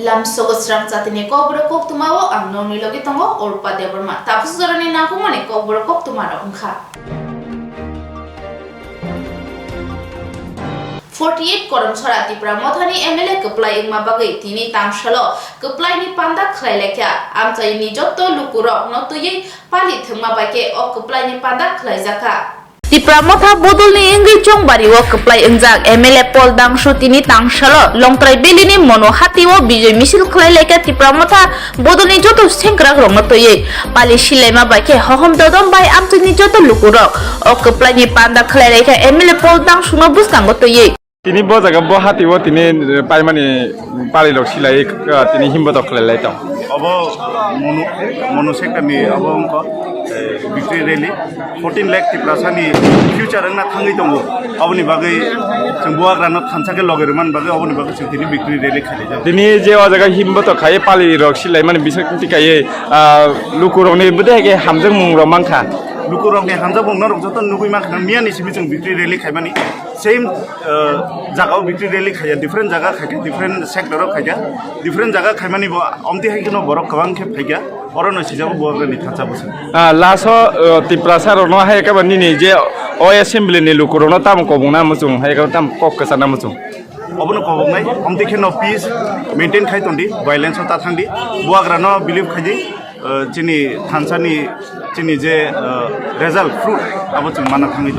lam sogosrang catini kobro kok tumawo ang noni logi tongo orpa deborma tapos dorani naku mani kobro kok tumaro ungkha 48 koram chora tipra mothani MLA keplai ingma bagai tini tangshalo keplai ni panda khlailekya amchai ni jotto lukurok no tuyi pali thengma bake o keplai ni panda khlaijaka Tipra motha bodol ni ingri chongbari wo keplai engjak MLA Pol Dangshu tini tangshalo longtrai beli ni mono hati wo bijoy misil khlailekya tipra motha bodol ni joto sengkrak rong no tuyi pali silaima bake hohom dodom bai amchai ni joto lukurok o keplai ni panda khlailekya MLA Pol Dangshu no buskango tuyi Tini bojaga bo hati wo tini paimani palilok silai tini himbotok khlelai tong. Abo mono sector ni abo ongko victory rally 14 lakh tiprasani future angna thangai tongo aboni bagai जों बुआग्रानो थानसाके लगेरमान बागै aboni bagai जों tini victory rally khali ja Tini je ojaga himbotok khai palilok silai mani bisakti kai lukuroni budege hamjang mungrok mangkha lukurok ni hamja bongna rok joto nugui mangkha miani sibi जों victory rally khaimani same jagao victory rally khaya different jaga khaya different sector ro khaya different jaga khaimani bo amti haikino borok kabang khe phaiga orono sijago buagrani thansa bosen laso tiprasa rono hai ka bani ni je o assembly ni lukurono tam ko bungna muchung hai ka tam kok ka sana muchung obono kobongnai amti kheno peace maintain khai tondi violence ta thangdi buagrano believe khaji chini thansani chini je result fruit abo chung mana thangi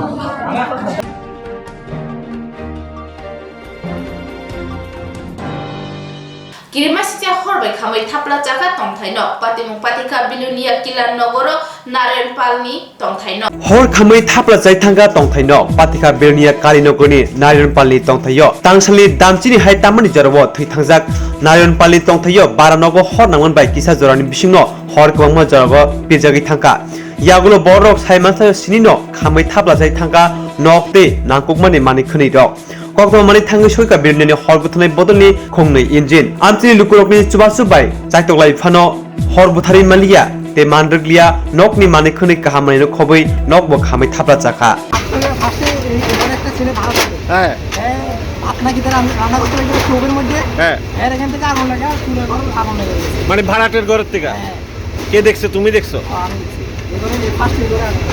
Kirimasitya horbai khamai thapla chaka tongthaino patimung patika bilunia kilan nogoro naren palni tongthaino hor khamai thapla chai thanga tongthaino patika bilunia kalinogoni naren palni tongthayo tangsali damchini hai tamani jarwo thai thangjak naren palni tongthayo baranogo hor nangman bai kisa jorani bisingno hor kwangma jarwo pijagi thangka yagulo borok saimansayo sinino khamai thapla chai thanga nokte nangkukmani mani khni rok kokto mani thangi soika birneni horbuthani bodolni khongnei engine amchini lukurokni chubasu bai chaitok phano horbuthari malia te mandrglia nokni mani khni kahamani no khoboi nokbo khamai thapla chaka ফার্স্টে এখানে একটা ছেলে ভাড়া থাকে হ্যাঁ আপনাকে তারা রান্না করতে গেলে স্টোভের মধ্যে হ্যাঁ এর এখান থেকে আগুন লাগা চুলা করে আগুন লেগে গেছে মানে ভাড়াটের ঘরের থেকে কে দেখছো তুমি দেখছো আমি এখানে ফার্স্ট করে আগুন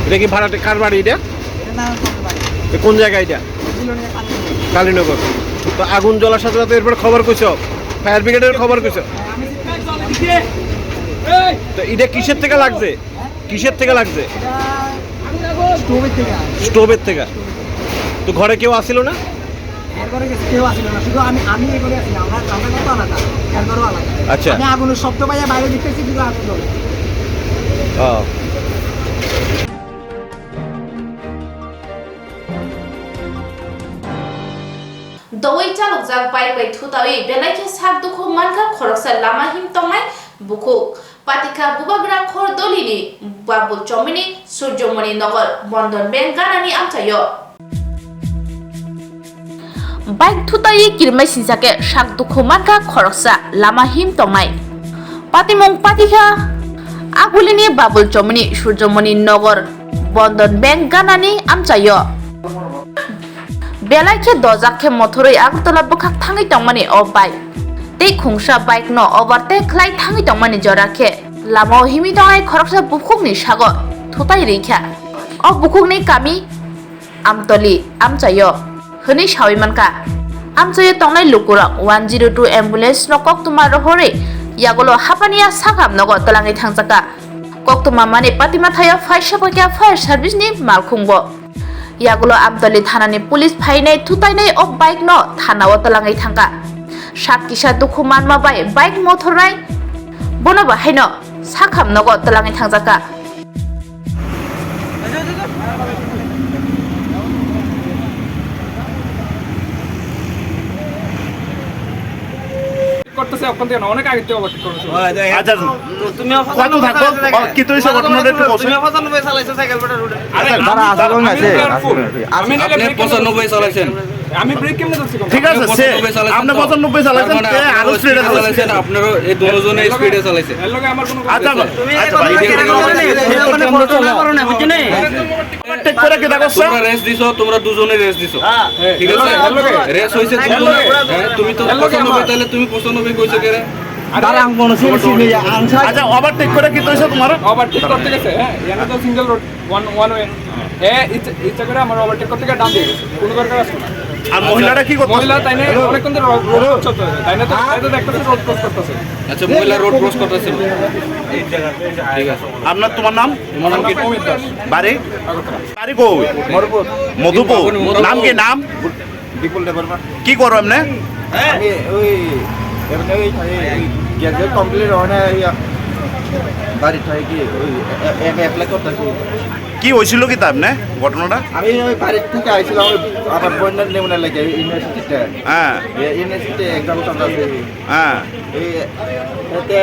এটা কি ভাড়াটে কার বাড়ি এটা এটা না করতে পারি কোন জায়গা এটা বিলনে পানি কালীনগর তো আগুন জ্বলার সাথে সাথে এরপর খবর কইছো ফায়ার ব্রিগেডের খবর কইছো আমি তো এটা কিসের থেকে লাগছে কিসের থেকে লাগছে স্টোভের থেকে স্টোভের থেকে তো ঘরে কেউ আসিল না এরপরে কেউ আসিল না শুধু আমি এখানে আছি আমরা কত আলাদা এরপরও আলাদা আচ্ছা আমি আগুনের শব্দ পাইয়া বাইরে দেখতেছি কিন্তু আগুন জ্বলে Dawai chaluk jak bai bai thutawi belaike sak dukho manka khoroksa lama him tongai buku patika bubagra khor dolini babul chomini surjomani nogor bondon bank ganani amchayo Bike thutawi kirmai sinjake sak dukho manka khoroksa lama him tongai patimong patika agulini babul chomini surjomani nogor bondon bank ganani amchayo Belaike dojake motoroi agtola bukak thangi tongmani o bike tei khungsa bike no overtake khlai thangi tongmani jorake lamo himi tongai khoroksa bukukni sago thutai reikha o bukukni kami amtoli amchayo hini sawimanka amchayo tongnai lukurok 102 ambulance no koktuma rohore yagulo hapania sakam nogo tolangi thangjaka koktuma mani patima thayo faisa pakya fire service ni malkhungbo Yagulo amtoli thanani police phainai thutainai o bike no thana o tolangai thangka sakkisa dukhu manma bai bike mothornai bono bahaino sakham nogo tolangai thangjaka করতেছে ওখান থেকে অনেক আগে থেকে overtake করেছে আচ্ছা তুমি কত থাকো কি তুইছো ঘটনাটা একটু বলছো তুমি 95 চালাইছো সাইকেল পেটা রোডে আরে আমি 95 চালাইছেন আমি ব্রেক কেমনে ধরছি ঠিক আছে সে আপনি 95 চালাইছেন তে আরো স্পিডে চালাইছেন আপনারও এই দুজনে স্পিডে চালাইছে এর লগে আমার কোনো আচ্ছা আচ্ছা ভাই ঠিক করে কি দেখছ তোমরা রেস দিছো তোমরা দুজনে রেস দিছো ঠিক আছে রেস হইছে দুজনে তুমি তো 95 তাহলে তুমি 95 কইছো কেরে আচ্ছা ওভারটেক করে কি কইছো তোমার ওভারটেক করতে গেছে হ্যাঁ এখানে তো সিঙ্গেল রোড ওয়ান ওয়ে ইচ্ছা করে আমার ওভারটেক করতে গিয়ে ডান দিয়ে গেছে কোনো দরকার আছে না আর মহিলাটা কি করতে মহিলা তাই না অনেকক্ষণ ধরে রোড ক্রস করতেছে তাই না তো দেখতেছে রোড ক্রস করতেছে আচ্ছা মহিলা রোড ক্রস করতেছে ঠিক আছে আপনার তোমার নাম তোমার নাম কি অমিত দাস বাড়ি বাড়ি কই মধুপুর নাম কি নাম বিপুল দেবর কি করো এমনে আমি ওই এমনি ওই গ্যাজেট কমপ্লিট হয় না বাড়ি থেকে কি ওই অ্যাপ্লাই করতেছি কি হয়েছিল কি তা এমনে ঘটনাটা আমি ওই বাড়ি থেকে আইছিলাম আবার বন্যার নেমনে লাগে ইউনিভার্সিটিতে হ্যাঁ ইউনিভার্সিটি এক্সাম চলতেছে হ্যাঁ এই এতে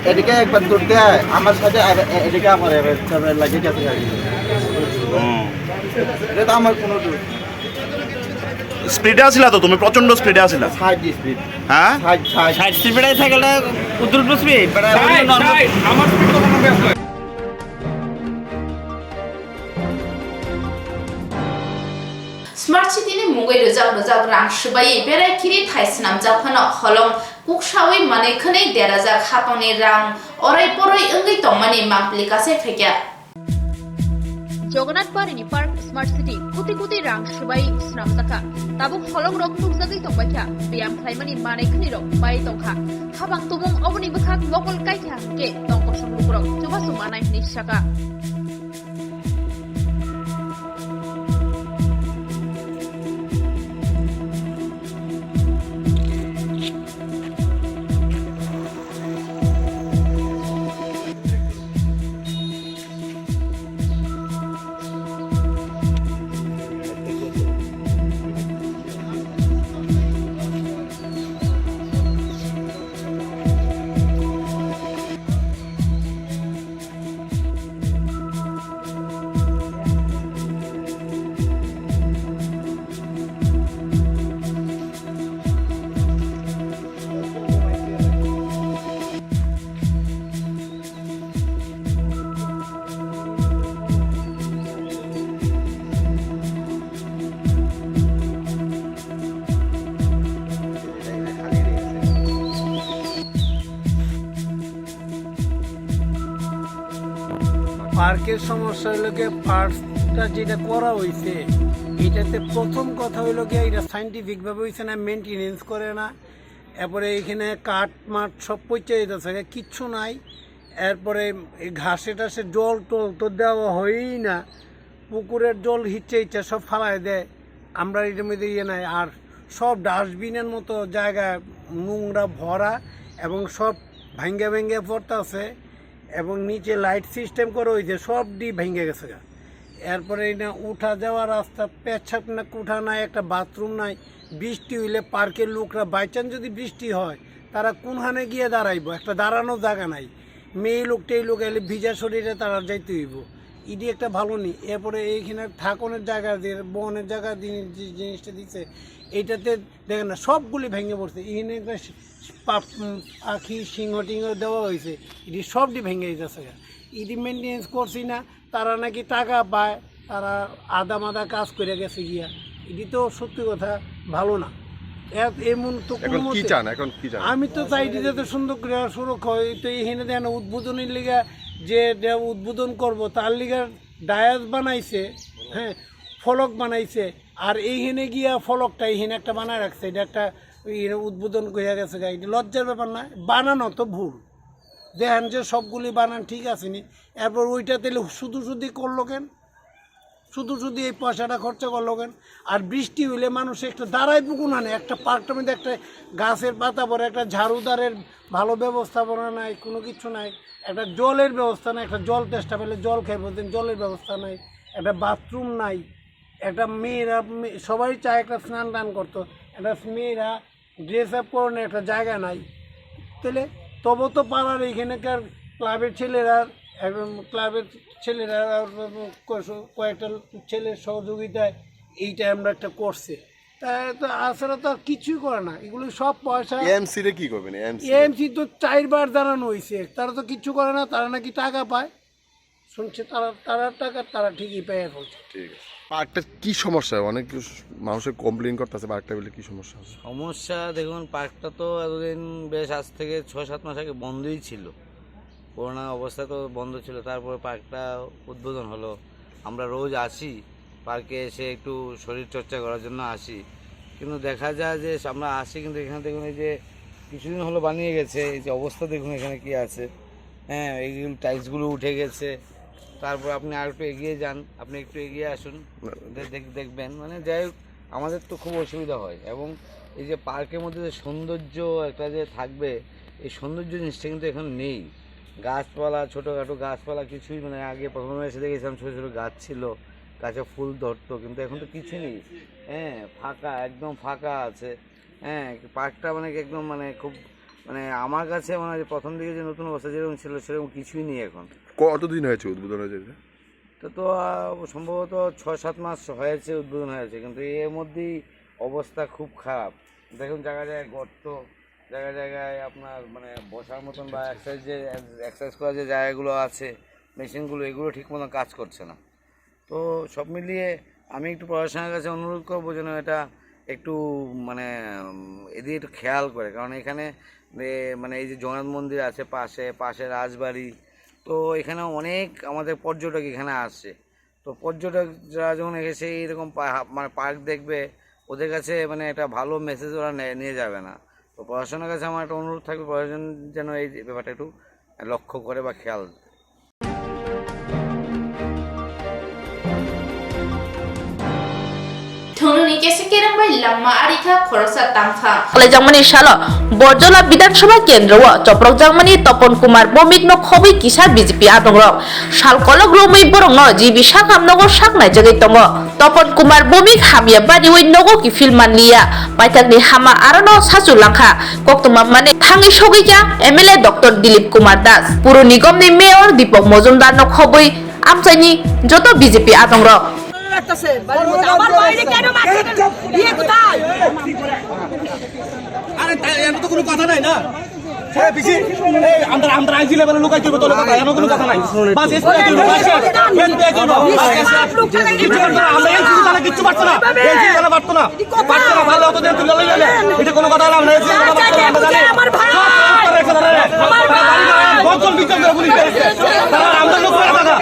এদিকে একবার দূর দেয় আমার সাথে এদিকে আমার লাগে গেছে গাড়ি এটা তো আমার কোনো দূর স্পিডে আসিলা তো তুমি প্রচন্ড স্পিডে আসিলা সাইড স্পিড হ্যাঁ সাইড স্পিডে থাকলে উত্তর স্পিড আমার স্পিড কত নম্বর আছে Smart City ni mugai rojak rang shubai berai kiri thai snam jakhana holong kuksawi mane khane derajak hatoni rang orai poroi engai tongmani application phekya Jagannath বাড়িনি park smart city crore crore রাং সবাই স্নাম জাখা তাবুক হলং রক নুকজাগै তংবাইখা বিয়াম খাইমানি মানাयखनि रक बाय तंखा हाबां तुमुं अबनि बखाक बकल काइखा के तंक संलुकरक जुबासु मानाय निसाका পার্কের সমস্যা হইল গিয়ে পার্কটা যেটা করা হয়েছে এটাতে প্রথম কথা হইল গিয়ে এটা সাইন্টিফিকভাবে হয়েছে না, মেনটেনেন্স করে না। এরপরে এইখানে কাঠ মাঠ সব পচে যেতেছে, কিচ্ছু নাই। এরপরে ঘাসে টাসে জল টল তো দেওয়া হয়ই না, পুকুরের জল ইচ্ছা সব ফালাই দেয়। আমরা এটার মধ্যে নাই। আর সব ডাস্টবিনের মতো জায়গায় নোংরা ভরা এবং সব ভাঙ্গে ভেঙ্গে পড়তেছে এবং নিচে লাইট সিস্টেম করে হয়েছে, সব ভেঙে গেছে। এরপরে এই না উঠা যাওয়া রাস্তা, পেছাপ না কুঠা নাই, একটা বাথরুম নাই। বৃষ্টি হইলে পার্কের লোকরা বাইচান্স যদি বৃষ্টি হয় তারা কোনখানে গিয়ে দাঁড়াইব, একটা দাঁড়ানোর জায়গা নাই। মেয়ে লোকটা এই লোক এলে ভিজা শরীরে তারা যাইতে হইব, ইডি একটা ভালো নেই। এরপরে এইখানে থাকনের জায়গা দিয়ে বনের জায়গা দিয়ে যে জিনিসটা দিচ্ছে এইটাতে দেখেন না সবগুলি ভেঙে পড়ছে। এখানে একটা পাখি সিংহ টিংহ দেওয়া হয়েছে, এটি সবটি ভেঙে দিতেছে। ইডি মেনটেন্স করছি না, তারা নাকি টাকা পায়, তারা আদা মাদা কাজ করে গেছে গিয়া। এটি তো সত্যি কথা ভালো না। এমন তো আমি তো চাই যাতে সুন্দর করে সুরক্ষা হয়। তো এখানে দেখেন উদ্বোধনের লিগা যে উদ্বোধন করব তার লিগা ডায়াস বানাইছে, হ্যাঁ ফলক বানাইছে। আর এইখানে গিয়া ফলকটা এইখানে একটা বানায় রাখছে, এটা একটা উদ্বোধন করে গেছে। এটা লজ্জার ব্যাপার না, বানানো তো ভুল। দেখেন যে সবগুলি বানান ঠিক আছে নি, এরপর ওইটা তাহলে শুধু করলো কেন, শুধু এই পয়সাটা খরচা করলো কেন? আর বৃষ্টি হইলে মানুষ একটা দাঁড়াই পুকুর আনে, একটা পার্কটার মধ্যে একটা গাছের পাতা পরে, একটা ঝাড়ুদারের ভালো ব্যবস্থাপনা নাই, কোনো কিছু নাই। একটা জলের ব্যবস্থা নাই, একটা জল তেষ্টা পেলে জল খাইব, জলের ব্যবস্থা নাই, একটা বাথরুম নাই। একটা মেয়েরা সবাই চায় একটা স্নান টান করতো, একটা মেয়েরা ড্রেস আপ করে একটা জায়গা নাই। তাহলে তবু তো পাড়ার এইখানকার ক্লাবের ছেলেরা কয়েকটা ছেলের সহযোগিতায় এইটা আমরা একটা করছে। তাই তো আসলে তো আর কিছুই করে না, এগুলো সব পয়সা। এমসি রে কি করবেন? এমসি তো 4 বার জানানো হয়েছে, তারা তো কিচ্ছু করে না। তারা নাকি টাকা পায়, শুনছে তারা টাকা তারা ঠিকই পেয়ে ফেলছে। ঠিক আছে, পার্কটা কি সমস্যা? অনেক মানুষের কমপ্লেন করতেছে পার্কটা বলে, কি সমস্যা? সমস্যা দেখুন, পার্কটা তো এতদিন বেশ আজ থেকে 6-7 মাস আগে বন্ধই ছিল, করোনা অবস্থা তো বন্ধ ছিল। তারপরে পার্কটা উদ্বোধন হলো। আমরা রোজ আসি পার্কে, এসে একটু শরীর চর্চা করার জন্য আসি, কিন্তু দেখা যায় যে আমরা আসি কিন্তু এখানে দেখুন এই যে কিছুদিন হলো বানিয়ে গেছে, এই যে অবস্থা দেখুন এখানে কি আছে। হ্যাঁ, এইগুলো টাইলসগুলো উঠে গেছে। তারপর আপনি আর একটু এগিয়ে যান, আপনি একটু এগিয়ে আসুন, দেখবেন। মানে যাই হোক, আমাদের তো খুব অসুবিধা হয়। এবং এই যে পার্কের মধ্যে যে সৌন্দর্য একটা যে থাকবে, এই সৌন্দর্য জিনিসটা কিন্তু এখন নেই। গাছপালা, ছোটোখাটো গাছপালা কিছুই, মানে আগে প্রথমে এসে দেখেছিলাম ছোটো ছোটো গাছ ছিল, গাছে ফুল ধরতো, কিন্তু এখন তো কিছু নেই। হ্যাঁ, ফাঁকা, একদম ফাঁকা আছে। হ্যাঁ, পার্কটা মানে একদম মানে খুব, মানে আমার কাছে মনে হয় প্রথম দিকে যে নতুন অবস্থা যেরকম ছিল সেরকম কিছুই নেই এখন। কতদিন হয়েছে উদ্বোধন হয়েছে? তো সম্ভবত 6-7 মাস হয়েছে উদ্বোধন হয়েছে, কিন্তু এর মধ্যেই অবস্থা খুব খারাপ। দেখুন জায়গায় জায়গায় গর্ত, জায়গায় জায়গায় আপনার মানে বসার মতন বা এক্সারসাইজ করার যে জায়গাগুলো আছে, মেশিনগুলো, এগুলো ঠিক মতন কাজ করছে না। তো সব মিলিয়ে আমি একটু প্রশাসনের কাছে অনুরোধ করবো যেন এটা একটু মানে এদিকে একটু খেয়াল করে, কারণ এখানে মানে এই যে জগন্নাথ মন্দির আছে পাশে রাজবাড়ি, তো এখানে অনেক আমাদের পর্যটক এখানে আসে। তো পর্যটকরা যখন এসে এইরকম মানে পার্ক দেখবে, ওদের কাছে মানে একটা ভালো মেসেজ ওরা নিয়ে যাবে না। তো প্রশাসনের কাছে আমার একটা অনুরোধ থাকবে, প্রশাসন যেন এই ব্যাপারটা একটু লক্ষ্য করে বা খেয়াল। ধনুনি কেসিকেরাম বাই লাম্মা আরিখা খরসা তামফা কলেজাংমানি শালো বরজলা বিধানসভা কেন্দ্র চপ্রকজাংমানি তপন কুমার বমিক ন খবি কিসার বিজেপি আদংরক শালকলক রুমি বরং ন জিবি সাকাম নগর সাকনাই জায়গায় দङ তপন কুমার বমিক হামিয়া বাড়ি ওই নগর কি ফিল্মান লিয়া পাইতাকনি হামা আরো ন সাচু লাংখা কক্তমা মানে থাঙি সগিকা এমএলএ ডক্টর দিলীপ কুমার দাস পুর নিগমনি মেয়র দীপক মজুমদার ন খবই আমচাইনি যত বিজেপি আদংরক আমার বাইরে কেন মারছে? বিয়ে কোথায়? আরে এর তো কোনো কথা নাই না। সে পিছি আমরা আইজি লেভেলে লুকাই দিব তো কথা, এর কোনো কথা নাই। বাস এসে দিব, বাস ফেন দিয়ে দিব। আমরা এই জিনিসটা কিছু পারছ না, এই জিনিসটা পারছ না, পারছ না। ভালো হতো যে তুই লইলে এটা কোনো কথা না। আমরা এই জিনিসটা পারছ না, আমার ভাই, আমার ভাই বকল বিচার করে পুলিশ এসে তারা আমরা লোক করে কথা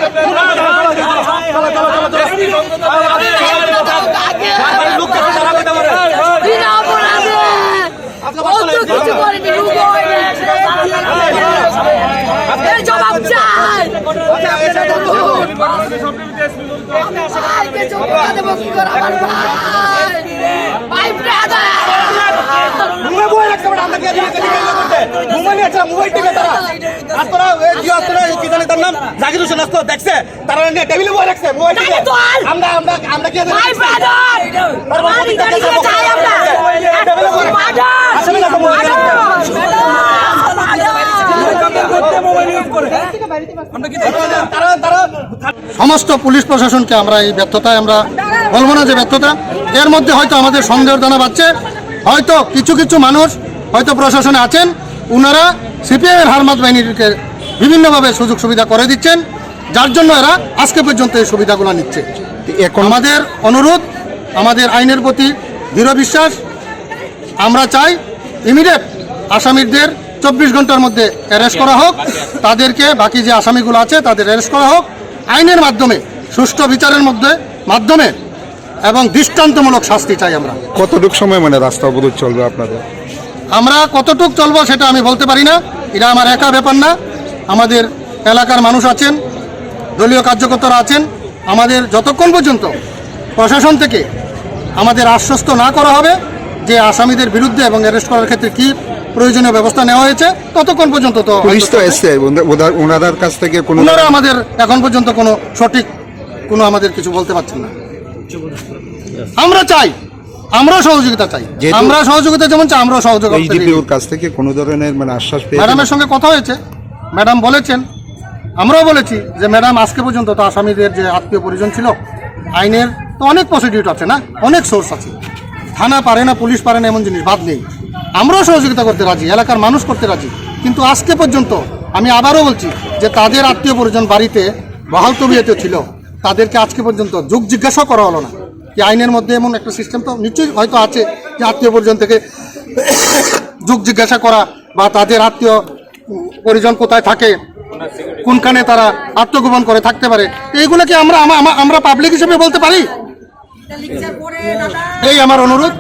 জবাব চাই। জাকির হোসেন আসতো দেখছে, তারা টেবিলে বই রাখছে। আমরা কি সমস্ত পুলিশ প্রশাসনকে আমরা এই ব্যর্থতায় আমরা বলবো না যে ব্যর্থতা, এর মধ্যে হয়তো আমাদের সন্দেহের দানা বাজছে। হয়তো কিছু কিছু মানুষ হয়তো প্রশাসনে আছেন, ওনারা সিপিআইয়ের হারমাত বাহিনীকে বিভিন্নভাবে সুযোগ সুবিধা করে দিচ্ছেন, যার জন্য এরা আজকে পর্যন্ত এই সুবিধাগুলো নিচ্ছে। এখন আমাদের অনুরোধ, আমাদের আইনের প্রতি দৃঢ় বিশ্বাস। আমরা চাই ইমিডিয়েট আসামিদের 24 ঘন্টার মধ্যে অ্যারেস্ট করা হোক, তাদেরকে বাকি যে আসামিগুলো আছে তাদের অ্যারেস্ট করা হোক আইনের মাধ্যমে, সুষ্ঠু বিচারের মাধ্যমে এবং দৃষ্টান্তমূলক শাস্তি চাই। আমরা কতটুক সময় মানে রাস্তা অবরোধ চলবে আপনাদের? আমরা কতটুক চলবো সেটা আমি বলতে পারি না, এটা আমার একা ব্যাপার না। আমাদের এলাকার মানুষ আছেন, দলীয় কার্যকর্তারা আছেন। আমাদের যতক্ষণ পর্যন্ত প্রশাসন থেকে আমাদের আশ্বস্ত না করা হবে যে আসামিদের বিরুদ্ধে এবং অ্যারেস্ট করার ক্ষেত্রে কি প্রয়োজনীয় ব্যবস্থা নেওয়া হয়েছে, ততক্ষণ পর্যন্ত তো পুলিশ তো এসছে, ওনাদের কাছ থেকে কোনো ওনারা আমাদের এখন পর্যন্ত কোনো সঠিক কোনো আমাদের কিছু বলতে পারছেন না। আমরা চাই, আমরা সহযোগিতা চাই, আমরা সহযোগিতা যেমন চাই আমরা সহযোগিতা কাছ থেকে কোনো ধরনের মানে আশ্বাস পেয়ে ম্যাডামের সঙ্গে কথা হয়েছে, ম্যাডাম বলেছেন, আমরাও বলেছি যে ম্যাডাম আজকে পর্যন্ত তো আসামিদের যে আত্মীয় পরিজন ছিল, আইনের তো অনেক প্রসিডিউর আছে না, অনেক সোর্স আছে, থানা পারে না, পুলিশ পারে না এমন জিনিস বাদ নেই। আমরাও সহযোগিতা করতে রাজি, এলাকার মানুষ করতে রাজি, কিন্তু আজকে পর্যন্ত আমি আবারও বলছি যে তাদের আত্মীয় পরিজন বাড়িতে বহাল তবিয়তে ছিল, তাদেরকে আজকে পর্যন্ত যোগ জিজ্ঞাসা করা হলো না। কি আইনের মধ্যে এমন একটা সিস্টেম তো নিশ্চয়ই হয়তো আছে যে আত্মীয় পরিজন থেকে যোগ জিজ্ঞাসা করা, বা তাদের আত্মীয় পরিজন কোথায় থাকে, কোনখানে তারা আত্মগোপন করে থাকতে পারে, এইগুলো কি আমরা পাবলিক হিসেবে বলতে পারি? এই আমার অনুরোধ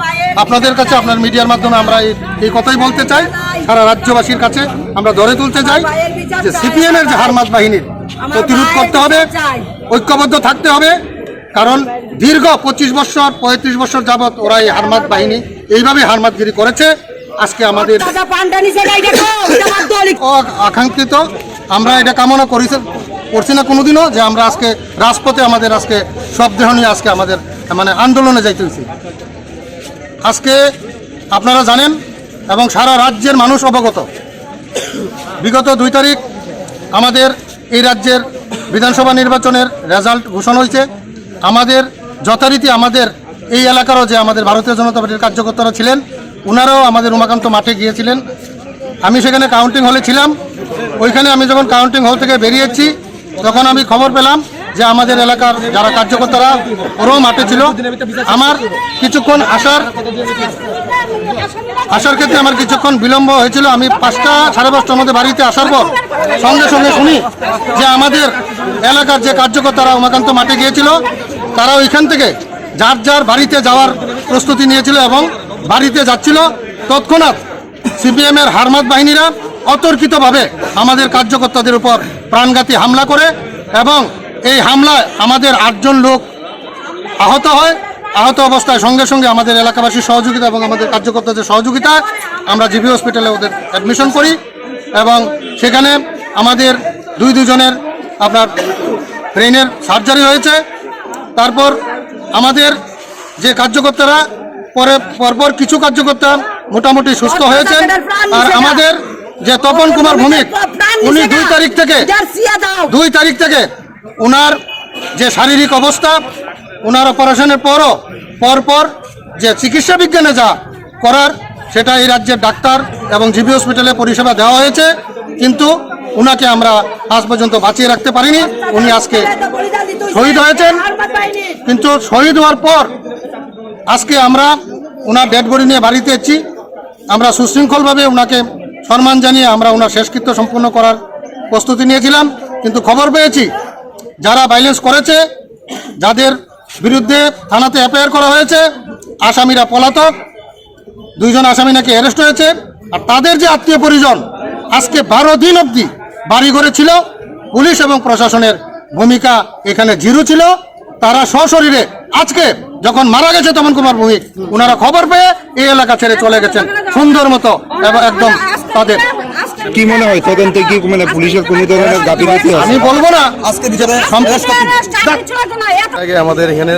আপনাদের কাছে, আপনার মিডিয়ার মাধ্যমে আমরা এই কথাই বলতে চাই, সারা রাজ্যবাসীর কাছে আমরা ধরে তুলতে চাই যে সিপিএমের যে হারমাত বাহিনীর প্রতিরোধ করতে হবে, ঐক্যবদ্ধ থাকতে হবে। কারণ দীর্ঘ 25 বছর 35 বছর যাবৎ ওরা এই হারমাত বাহিনী এইভাবে হারমাতগিরি করেছে। আজকে আমাদের আকাঙ্ক্ষিত, আমরা এটা কামনা করছি না কোনোদিনও যে আমরা আজকে রাজপথে আমাদের আজকে সব দেহ নিয়ে আজকে আমাদের মানে আন্দোলনে যাইতেছি। আজকে আপনারা জানেন এবং সারা রাজ্যের মানুষ অবগত, বিগত 2 তারিখ আমাদের এই রাজ্যের বিধানসভা নির্বাচনের রেজাল্ট ঘোষণা হয়েছে। আমাদের যথারীতি আমাদের এই এলাকারও যে আমাদের ভারতীয় জনতা পার্টির কার্যকর্তারা ছিলেন, ওনারাও আমাদের উমাকান্ত মাঠে গিয়েছিলেন। আমি সেখানে কাউন্টিং হলে ছিলাম। ওইখানে আমি যখন কাউন্টিং হল থেকে বেরিয়েছি, তখন আমি খবর পেলাম যে আমাদের এলাকার যারা কার্যকর্তারা ওরাও মাঠে ছিল। আমার কিছুক্ষণ আসার ক্ষেত্রে আমার কিছুক্ষণ বিলম্ব হয়েছিল। আমি 5টা সাড়ে 5টার মধ্যে বাড়িতে আসার পর সঙ্গে সঙ্গে শুনি যে আমাদের এলাকার যে কার্যকর্তারা উমাকান্ত মাঠে গিয়েছিল, তারা ওইখান থেকে যার যার বাড়িতে যাওয়ার প্রস্তুতি নিয়েছিল এবং বাড়িতে যাচ্ছিল। তৎক্ষণাৎ সিপিএমের হারমাত বাহিনীরা অতর্কিতভাবে আমাদের কার্যকর্তাদের উপর প্রাণঘাতী হামলা করে, এবং এই হামলায় আমাদের 8 জন লোক আহত হয়। আহত অবস্থায় সঙ্গে সঙ্গে আমাদের এলাকাবাসীর সহযোগিতা এবং আমাদের কার্যকর্তাদের সহযোগিতায় আমরা জিবি হসপিটালে ওদের অ্যাডমিশন করি, এবং সেখানে আমাদের দুজনের আপনার ব্রেনের সার্জারি হয়েছে। তারপর আমাদের যে কার্যকর্তারা পরপর কিছু কার্যকর্তা মোটামুটি সুস্থ হয়েছেন। আর আমাদের যে তপন কুমার ভৌমিক, উনি 2 তারিখ থেকে ওনার যে শারীরিক অবস্থা, ওনার অপারেশনের পরপর যে চিকিৎসা বিজ্ঞানে যা করার সেটা এই রাজ্যের ডাক্তার এবং জিবি হসপিটালে পরিষেবা দেওয়া হয়েছে, কিন্তু ওনাকে আমরা আজ পর্যন্ত বাঁচিয়ে রাখতে পারিনি। উনি আজকে শহীদ হয়েছেন, কিন্তু শহীদ হওয়ার পর আজকে আমরা ওনার ডেড বডি নিয়ে বাড়িতে এসেছি। আমরা সুশৃঙ্খলভাবে ওনাকে সম্মান জানিয়ে আমরা ওনার শেষকৃত্য সম্পূর্ণ করার প্রস্তুতি নিয়েছিলাম, কিন্তু খবর পেয়েছি যারা ভাইলেন্স করেছে, যাদের বিরুদ্ধে থানাতে এফআইআর করা হয়েছে, আসামিরা পলাতক। 2 জন আসামি নাকি অ্যারেস্ট হয়েছে। আর তাদের যে আত্মীয় পরিজন আজকে 12 দিন অবধি বাড়ি ঘরে ছিল। পুলিশ এবং প্রশাসনের ভূমিকা এখানে জিরো ছিল। তারা সশরীরে আজকে যখন মারা গেছে তপন কুমার ভৌমিক, ওনারা খবর পেয়ে এই এলাকা ছেড়ে চলে গেছেন সুন্দর মতো, এবং একদম তাদের কি মনে হয় তদন্তে কি মানে পুলিশের কোনো ধরনের গাফিলতি আমি বলবো না আজকে আগে আমাদের এখানে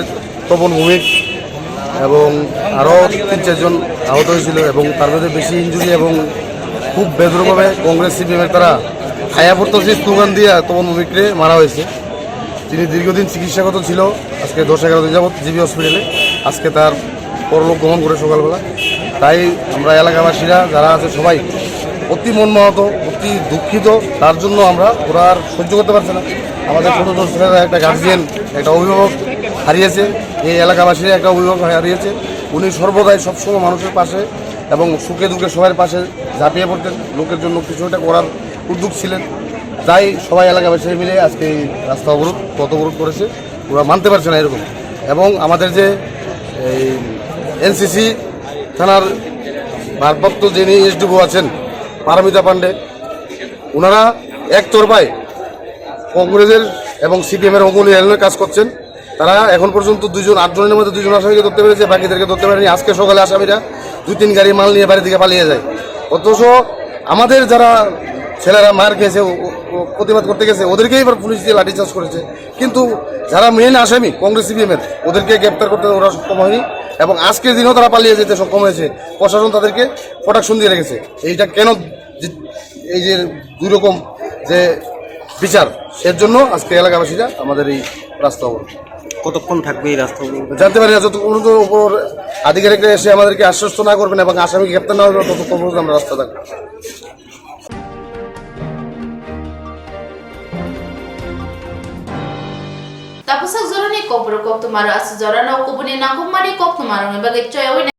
তপন ভৌমিক এবং আরও 3-4 জন আহত হয়েছিল, এবং তার মধ্যে বেশি ইঞ্জুরি এবং খুব বেদরভাবে কংগ্রেস সিপিএমের তারা খায়া পড়তেছে স্লোগান দিয়ে তপন ভৌমিককে মারা হয়েছে। তিনি দীর্ঘদিন চিকিৎসাগত ছিল, আজকে 10-11 দিন যাবৎ জিবি হসপিটালে। আজকে তার পরলোক গ্রহণ করে সকালবেলা। তাই আমরা এলাকাবাসীরা যারা আছে সবাই অতি মনমহত, অতি দুঃখিত। তার জন্য আমরা ওরা আর সহ্য করতে পারছে না। আমাদের ছোটো ছেলেরা একটা গার্জিয়ান, একটা অভিভাবক হারিয়েছে, এই এলাকাবাসীরা একটা অভিভাবক হারিয়েছে। উনি সর্বদাই সবসময় মানুষের পাশে এবং সুখে দুঃখে সবার পাশে ঝাঁপিয়ে পড়তেন, লোকের জন্য কিছু একটা করার উদ্যোগ ছিলেন। তাই সবাই এলাকাবাসী মিলে আজকে এই রাস্তা পথ অবরোধ করেছে। ওরা মানতে পারছে না এরকম। এবং আমাদের যে এই এনসিসি থানার ভারপ্রাপ্ত যিনি এসডিও আছেন পারমিতা পান্ডে, ওনারা একতরফায় কংগ্রেসের এবং সিপিএমের অঙ্গুলি হেলনের কাজ করছেন। তারা এখন পর্যন্ত 8 জনের মধ্যে 2 জন আসামিকে ধরতে পেরেছে, বাকিদেরকে ধরতে পারেনি। আজকে সকালে আসামিরা 2-3 গাড়ি মাল নিয়ে বাড়ি থেকে পালিয়ে যায়। অথচ আমাদের যারা ছেলেরা মার খেয়েছে, প্রতিবাদ করতে গেছে, ওদেরকেই এবার পুলিশ দিয়ে লাঠিচার্জ করেছে। কিন্তু যারা মেন আসামি কংগ্রেস সিপিএমের, ওদেরকে গ্রেপ্তার করতে ওরা সক্ষম হয়নি, এবং আজকের দিনও তারা পালিয়ে যেতে সক্ষম হয়েছে। প্রশাসন তাদেরকে প্রোটেকশন দিয়ে রেখেছে। এইটা কেন, এই যে 2 রকম যে বিচার, এর জন্য আজকে এলাকাবাসীরা আমাদের এই রাস্তা অবরোধ। কতক্ষণ থাকবে এই রাস্তা? জানতে পারি না, যতক্ষণ পর্যন্ত উপর আধিকারিকরা এসে আমাদেরকে আশ্বস্ত না করবেন এবং আসামিকে গ্রেপ্তার না হবে ততক্ষণ পর্যন্ত আমরা রাস্তা থাকবো। Tapos sa zona ni Kopro Kop Tumara sa zona na Kubuni na Kumani Kop Tumara ng bagay choy